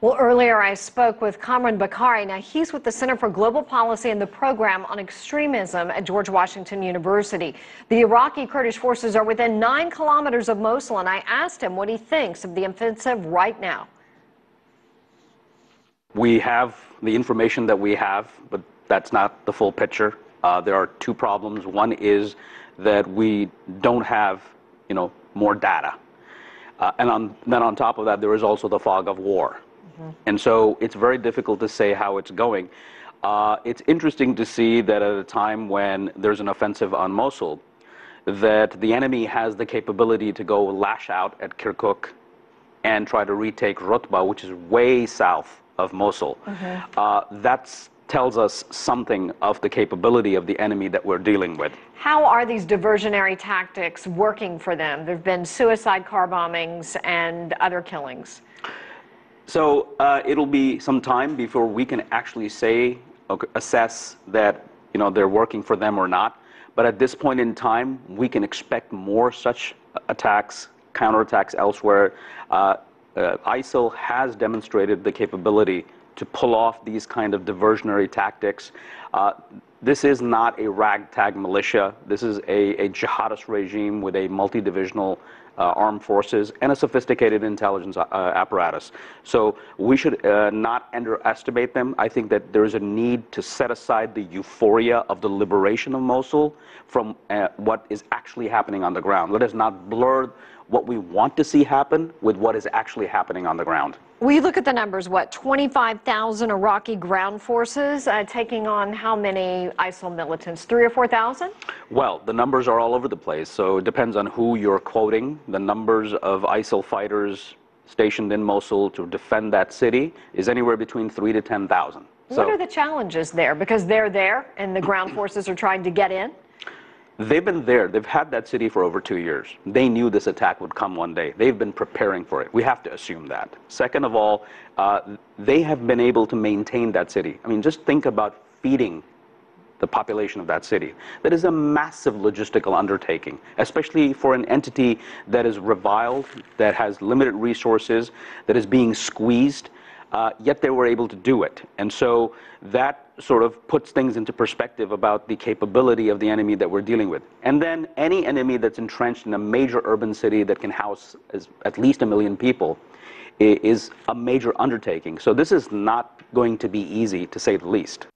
Well, earlier I spoke with Kamran Bakari. Now, he's with the Center for Global Policy and the Program on Extremism at George Washington University. The Iraqi Kurdish forces are within 9 kilometers of Mosul, and I asked him what he thinks of the offensive right now. We have the information that we have, but that's not the full picture. There are two problems. One is that we don't have, more data. And then on top of that, there is also the fog of war. And so it's very difficult to say how it's going. It's interesting to see that at a time when there's an offensive on Mosul, that the enemy has the capability to go lash out at Kirkuk and try to retake Rutba, which is way south of Mosul. That tells us something of the capability of the enemy that we're dealing with. How are these diversionary tactics working for them? There have been suicide car bombings and other killings. So it'll be some time before we can actually say, assess that they're working for them or not. But at this point in time, we can expect more such attacks, counterattacks elsewhere. ISIL has demonstrated the capability to pull off these kind of diversionary tactics. This is not a ragtag militia. This is a jihadist regime with a multi-divisional armed forces and a sophisticated intelligence apparatus. So we should not underestimate them. I think that there is a need to set aside the euphoria of the liberation of Mosul from what is actually happening on the ground. Let us not blur what we want to see happen with what is actually happening on the ground. We look at the numbers, 25,000 Iraqi ground forces taking on how many ISIL militants, 3,000 or 4,000? Well, the numbers are all over the place, so it depends on who you're quoting. The numbers of ISIL fighters stationed in Mosul to defend that city is anywhere between 3,000 to 10,000. What are the challenges there? Because they're there and the ground forces are trying to get in? They've been there. They've had that city for over 2 years. They knew this attack would come one day. They've been preparing for it. We have to assume that. Second of all, they have been able to maintain that city. I mean, just think about feeding the population of that city. That is a massive logistical undertaking, especially for an entity that is reviled, that has limited resources, that is being squeezed. Yet they were able to do it. And so that sort of puts things into perspective about the capability of the enemy that we're dealing with. And then any enemy that's entrenched in a major urban city that can house at least 1 million people is a major undertaking. So this is not going to be easy, to say the least.